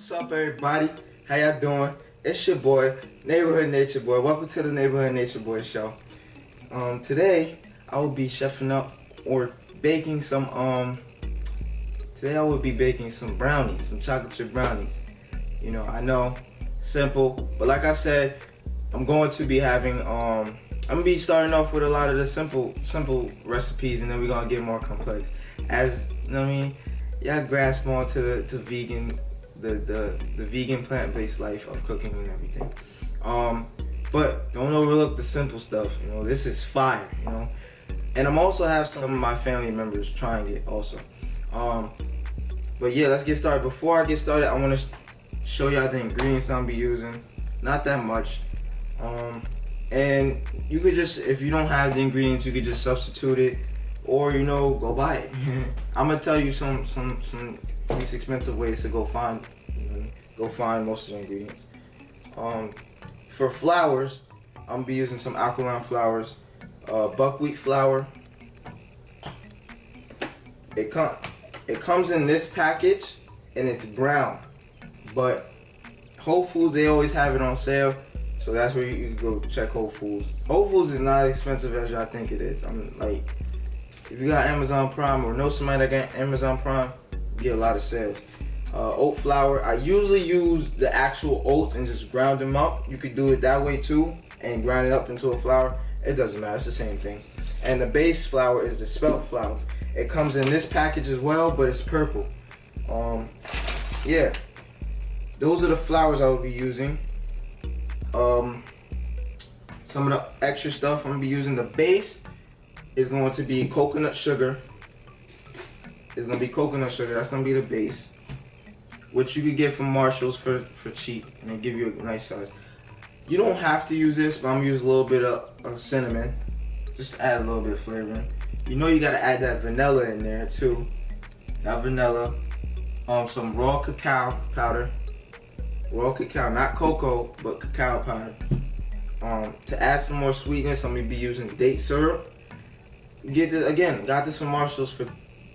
What's up, everybody? How y'all doing? It's your boy, Neighborhood Nature Boy. Welcome to the Neighborhood Nature Boy show. Today I will be chefing up or baking some today I will be baking some brownies, some chocolate chip brownies. You know, I know, simple, but like I said, I'm going to be having I'm gonna be starting off with a lot of the simple recipes, and then we're gonna get more complex. As you know what I mean, y'all grasp on to the vegan, the vegan plant-based life of cooking and everything. But don't overlook the simple stuff. You know, this is fire. You know, and I'm also have some of my family members trying it also. But yeah, let's get started. Before I get started, I want to show y'all the ingredients I'm gonna be using. Not that much. And you could just, if you don't have the ingredients, you could just substitute it, or you know, go buy it. I'm gonna tell you some least expensive ways to go find most of the ingredients. For flours, I'm gonna be using some alkaline flours, buckwheat flour. It comes in this package and it's brown, but Whole Foods, they always have it on sale. So that's where you can go check Whole Foods. Whole Foods is not as expensive as y'all think it is. I'm like, if you got Amazon Prime or know somebody that got Amazon Prime, you get a lot of sales. Oat flour, I usually use the actual oats and just ground them up. You could do it that way too and grind it up into a flour. It doesn't matter, it's the same thing. And the base flour is the spelt flour. It comes in this package as well, but it's purple. Yeah, those are the flours I will be using. Some of the extra stuff I'm gonna be using, the base is going to be coconut sugar. It's gonna be coconut sugar. That's gonna be the base, which you could get from Marshall's for cheap, and they give you a nice size. You don't have to use this, but I'm gonna use a little bit of cinnamon, just add a little bit of flavoring. You know you gotta add that vanilla in there too. That vanilla, some raw cacao powder. Raw cacao, not cocoa, but cacao powder. To add some more sweetness, I'm gonna be using date syrup. Get this again. Got this from Marshall's for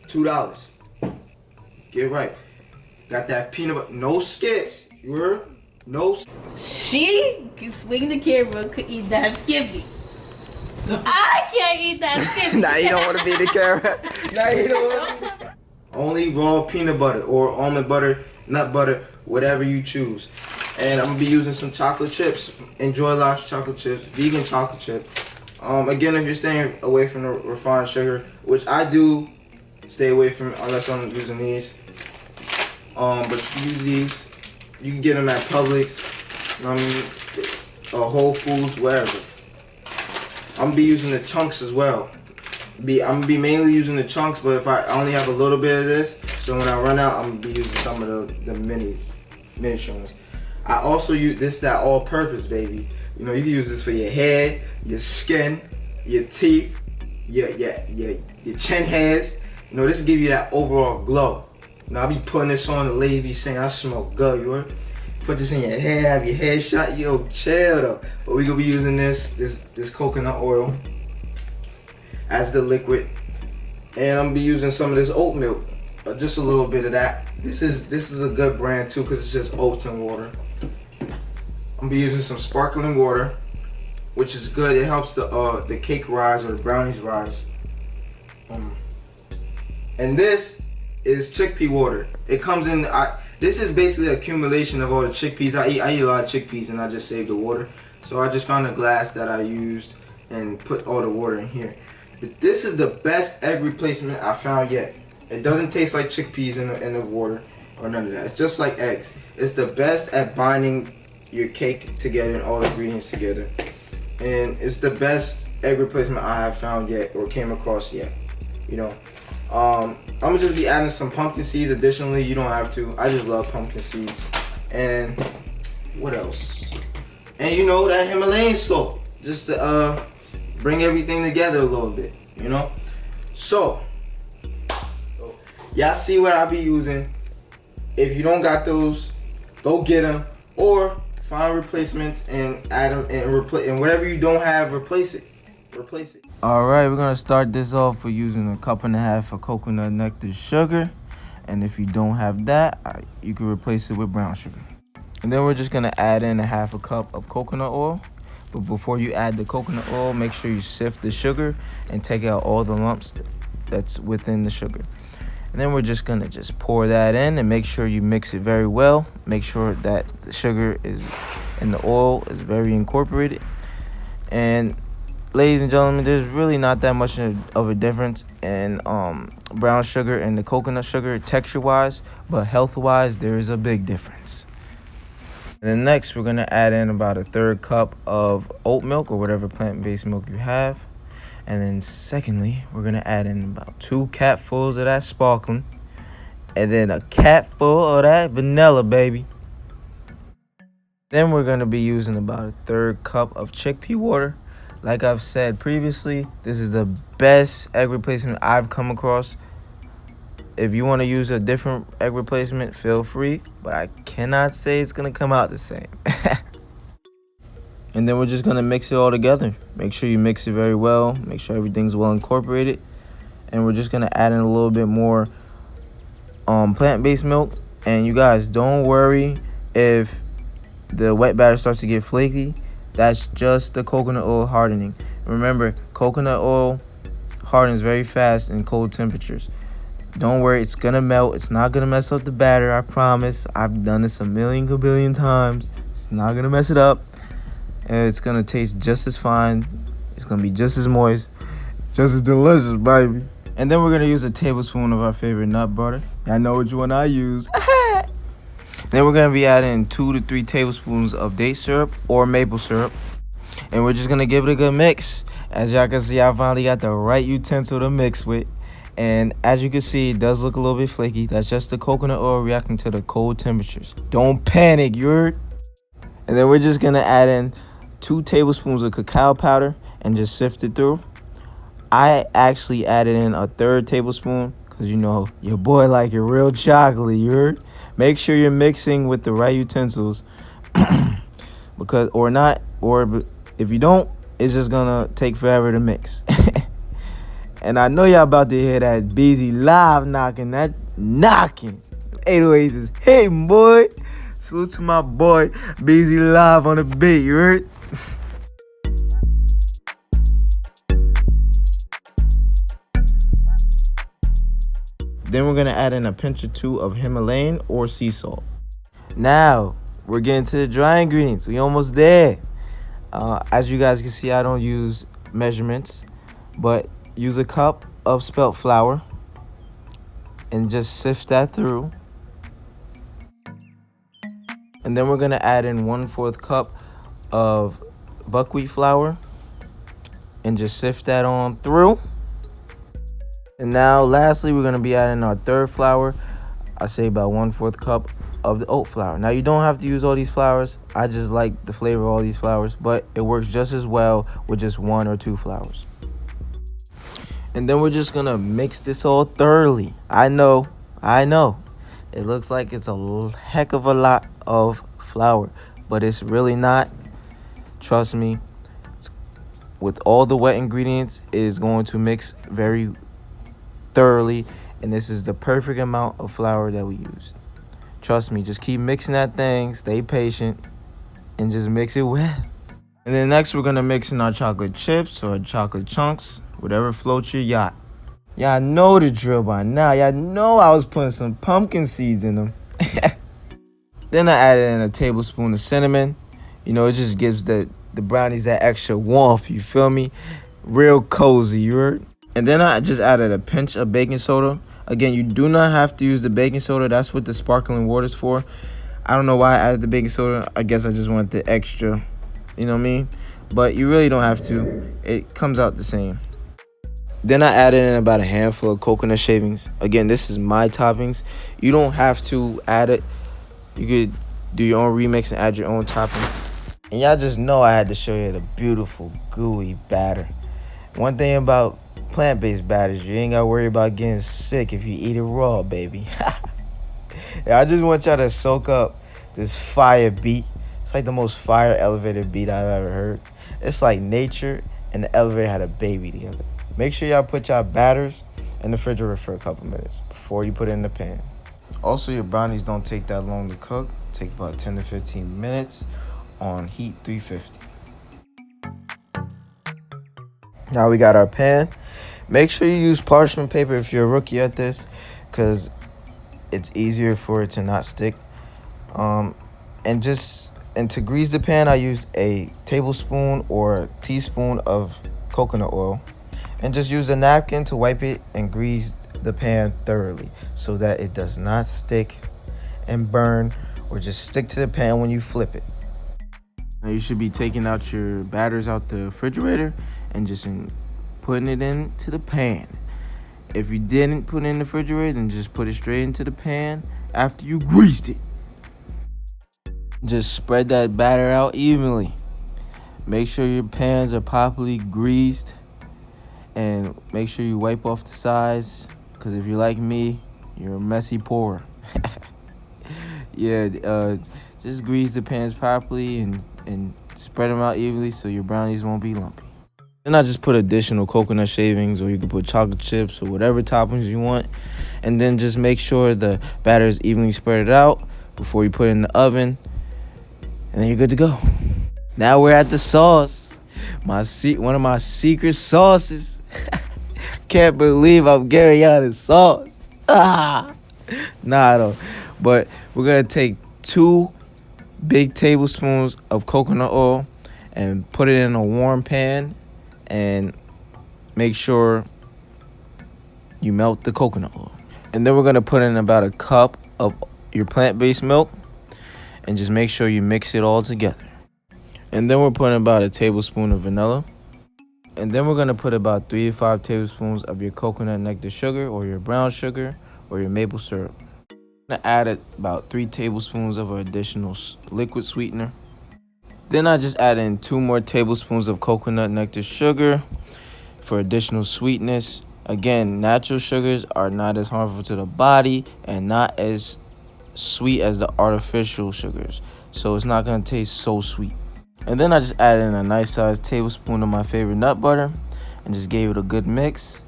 $2. Get right. Got that peanut butter. No skips. You heard? No. She can swing the camera. Could eat that Skippy. I can't eat that Skippy. Nah, you don't want to be the camera. Nah, you don't want to be. Only raw peanut butter or almond butter, nut butter, whatever you choose. And I'm gonna be using some chocolate chips. Enjoy Life's chocolate chips, vegan chocolate chip. Again, if you're staying away from the refined sugar, which I do stay away from unless I'm using these. But you can use these. You can get them at Publix, you know what I mean, Whole Foods, wherever. I'm gonna be using the chunks as well. I'm gonna be mainly using the chunks, but if I only have a little bit of this, so when I run out, I'm gonna be using some of the miniature ones. I also use this, that all-purpose, baby. You know, you can use this for your hair, your skin, your teeth, your chin hairs. You know, this will give you that overall glow. You know, I be putting this on, the ladies be saying I smell good, you heard? Put this in your hair, have your hair shot, yo, chill though. But we gonna be using this coconut oil as the liquid, and I'm gonna be using some of this oat milk, just a little bit of that. This is a good brand too, cause it's just oats and water. I'm gonna be using some sparkling water, which is good. It helps the cake rise or the brownies rise. And this is chickpea water. It comes in. This is basically an accumulation of all the chickpeas. I eat a lot of chickpeas, and I just saved the water. So I just found a glass that I used and put all the water in here. But this is the best egg replacement I found yet. It doesn't taste like chickpeas in the water or none of that. It's just like eggs. It's the best at binding your cake together and all the ingredients together. And it's the best egg replacement I have found yet or came across yet. You know. I'm gonna just be adding some pumpkin seeds additionally. You don't have to. I just love pumpkin seeds. And what else? And you know, that Himalayan salt. Just to bring everything together a little bit, you know? So y'all see what I be using. If you don't got those, go get them, or find replacements and add them and replace. And whatever you don't have, replace it. All right, we're gonna start this off with using a 1.5 cups of coconut nectar sugar, And if you don't have that, you can replace it with brown sugar. And then we're just gonna add in a half a cup of coconut oil. But before you add the coconut oil, make sure you sift the sugar and take out all the lumps that's within the sugar. And then we're just gonna pour that in and make sure you mix it very well. Make sure that the sugar is and the oil is very incorporated. And ladies and gentlemen, there's really not that much of a difference in brown sugar and the coconut sugar texture-wise, but health-wise, there is a big difference. And then next, we're gonna add in about a third cup of oat milk or whatever plant-based milk you have. And then secondly, we're gonna add in about 2 capfuls of that sparkling. And then a capful of that vanilla, baby. Then we're gonna be using about a third cup of chickpea water. Like I've said previously, this is the best egg replacement I've come across. If you wanna use a different egg replacement, feel free, but I cannot say it's gonna come out the same. And then we're just gonna mix it all together. Make sure you mix it very well. Make sure everything's well incorporated. And we're just gonna add in a little bit more plant-based milk. And you guys, don't worry if the wet batter starts to get flaky. That's just the coconut oil hardening. Remember, coconut oil hardens very fast in cold temperatures. Don't worry, it's gonna melt. It's not gonna mess up the batter, I promise. I've done this a billion times. It's not gonna mess it up. And it's gonna taste just as fine. It's gonna be just as moist, just as delicious, baby. And then we're gonna use a tablespoon of our favorite nut butter. I know which one I use. Then we're gonna be adding 2 to 3 tablespoons of date syrup or maple syrup. And we're just gonna give it a good mix. As y'all can see, I finally got the right utensil to mix with. And as you can see, it does look a little bit flaky. That's just the coconut oil reacting to the cold temperatures. Don't panic, you heard? And then we're just gonna add in 2 tablespoons of cacao powder and just sift it through. I actually added in a 1/3 tablespoon because you know your boy like it real chocolatey, you heard? Make sure you're mixing with the right utensils because if you don't, it's just gonna take forever to mix. And I know y'all about to hear that BZ live knocking. 808s is hitting, boy. Salute to my boy BZ live on the beat, you heard? Then we're gonna add in a pinch or 2 of Himalayan or sea salt. Now, we're getting to the dry ingredients. We almost there. As you guys can see, I don't use measurements, but use a cup of spelt flour and just sift that through. And then we're gonna add in 1/4 cup of buckwheat flour and just sift that on through. And now lastly, we're gonna be adding our third flour. I say about 1/4 cup of the oat flour. Now you don't have to use all these flours. I just like the flavor of all these flours, but it works just as well with just 1 or 2 flours. And then we're just gonna mix this all thoroughly. I know. It looks like it's a heck of a lot of flour, but it's really not. Trust me, with all the wet ingredients, it is going to mix very thoroughly, and this is the perfect amount of flour that we used. Trust me, just keep mixing that thing, stay patient, and just mix it well. And then next we're gonna mix in our chocolate chips or chocolate chunks, whatever floats your yacht. Y'all know the drill by now. Y'all know I was putting some pumpkin seeds in them. Then I added in a tablespoon of cinnamon. You know, it just gives the brownies that extra warmth, you feel me? Real cozy, you heard? And then I just added a pinch of baking soda. Again, you do not have to use the baking soda. That's what the sparkling water is for. I don't know why I added the baking soda. I guess I just wanted the extra, you know what I mean? But you really don't have to. It comes out the same. Then I added in about a handful of coconut shavings. Again, this is my toppings. You don't have to add it. You could do your own remix and add your own topping. And y'all just know I had to show you the beautiful, gooey batter. One thing about plant-based batters, you ain't gotta worry about getting sick if you eat it raw, baby. Yeah, I just want y'all to soak up this fire beat. It's like the most fire elevator beat I've ever heard. It's like nature and the elevator had a baby together. Make sure y'all put y'all batters in the refrigerator for a couple minutes before you put it in the pan. Also, your brownies don't take that long to cook. Take about 10 to 15 minutes on heat 350. Now we got our pan. Make sure you use parchment paper if you're a rookie at this, because it's easier for it to not stick. And to grease the pan, I used a tablespoon or a teaspoon of coconut oil, and just use a napkin to wipe it and grease the pan thoroughly so that it does not stick and burn or just stick to the pan when you flip it. Now you should be taking out your batters out the refrigerator and just putting it into the pan. If you didn't put it in the refrigerator, then just put it straight into the pan after you greased it. Just spread that batter out evenly. Make sure your pans are properly greased, and make sure you wipe off the sides, because if you're like me, you're a messy pourer. Yeah, just grease the pans properly and spread them out evenly so your brownies won't be lumpy. Then I just put additional coconut shavings, or you can put chocolate chips or whatever toppings you want. And then just make sure the batter is evenly spread out before you put it in the oven. And then you're good to go. Now we're at the sauce. One of my secret sauces. Can't believe I'm getting out of sauce. Nah, I don't. But we're going to take 2 big tablespoons of coconut oil and put it in a warm pan, and make sure you melt the coconut oil. And then we're going to put in about a cup of your plant-based milk, and just make sure you mix it all together. And then we're putting about a tablespoon of vanilla. And then we're going to put about 3 to 5 tablespoons of your coconut nectar sugar, or your brown sugar, or your maple syrup. I'm going to add about 3 tablespoons of an additional liquid sweetener. Then I just add in 2 more tablespoons of coconut nectar sugar for additional sweetness. Again, natural sugars are not as harmful to the body and not as sweet as the artificial sugars, so it's not going to taste so sweet. And then I just added in a nice sized tablespoon of my favorite nut butter and just gave it a good mix.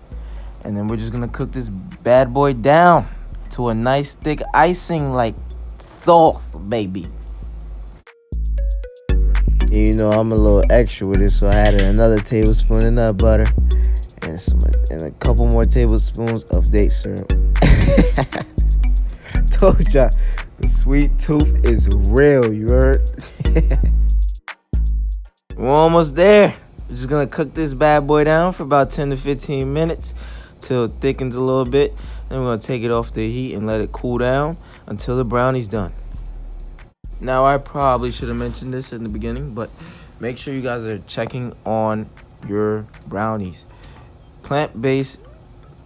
And then we're just going to cook this bad boy down to a nice thick icing like sauce, baby. You know, I'm a little extra with it, so I added another tablespoon of nut butter and a couple more tablespoons of date syrup. Told y'all, the sweet tooth is real, you heard? We're almost there. We're just gonna cook this bad boy down for about 10 to 15 minutes till it thickens a little bit. Then we're gonna take it off the heat and let it cool down until the brownie's done. Now, I probably should have mentioned this in the beginning, but make sure you guys are checking on your brownies. Plant-based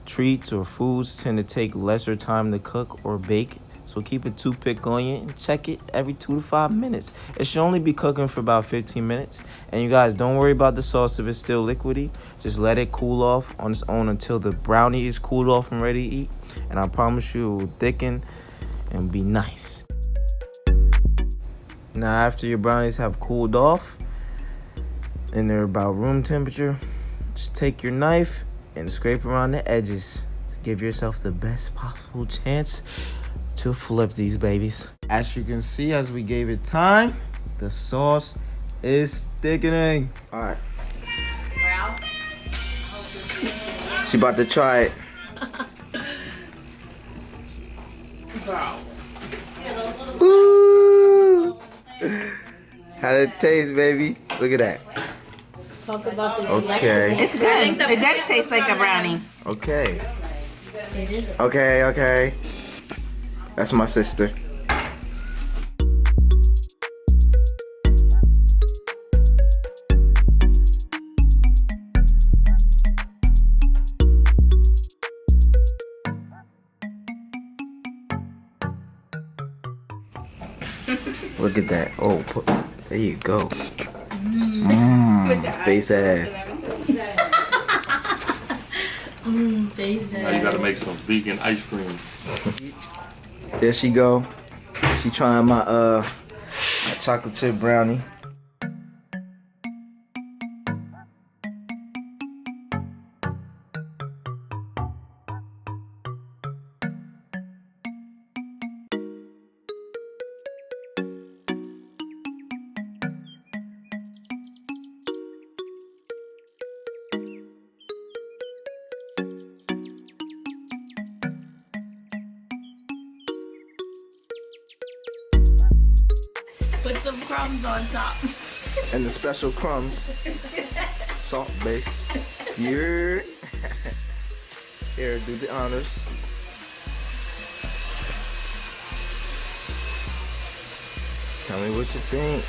treats or foods tend to take lesser time to cook or bake, so keep a toothpick on you and check it every 2 to 5 minutes. It should only be cooking for about 15 minutes. And you guys, don't worry about the sauce if it's still liquidy. Just let it cool off on its own until the brownie is cooled off and ready to eat. And I promise you, it will thicken and be nice. Now, after your brownies have cooled off and they're about room temperature, just take your knife and scrape around the edges to give yourself the best possible chance to flip these babies. As you can see, as we gave it time, the sauce is thickening. All right. She about to try it. Ooh. How did it taste, baby? Look at that. Talk about the Okay. It's good. It does taste like a brownie. Okay. Okay. That's my sister. Look at that. Oh, there you go. Face ass. Now you gotta make some vegan ice cream. There she go. She trying my chocolate chip brownie. some crumbs on top. And the special crumbs. Salt baked. Yeah. Here, do the honors. Tell me what you think.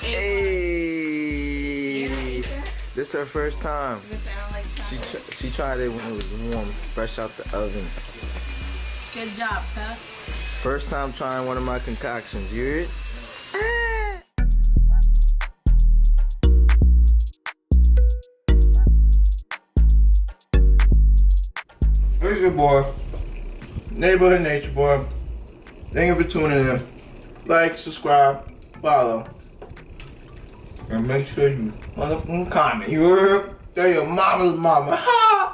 Hey! This is her first time. She tried it when it was warm, fresh out the oven. Good job, huh? First time trying one of my concoctions. You hear it? It's your boy, Neighborhood Nature Boy. Thank you for tuning in. Like, subscribe, follow, and make sure you comment. You heard? Tell your mama's mama. Ha!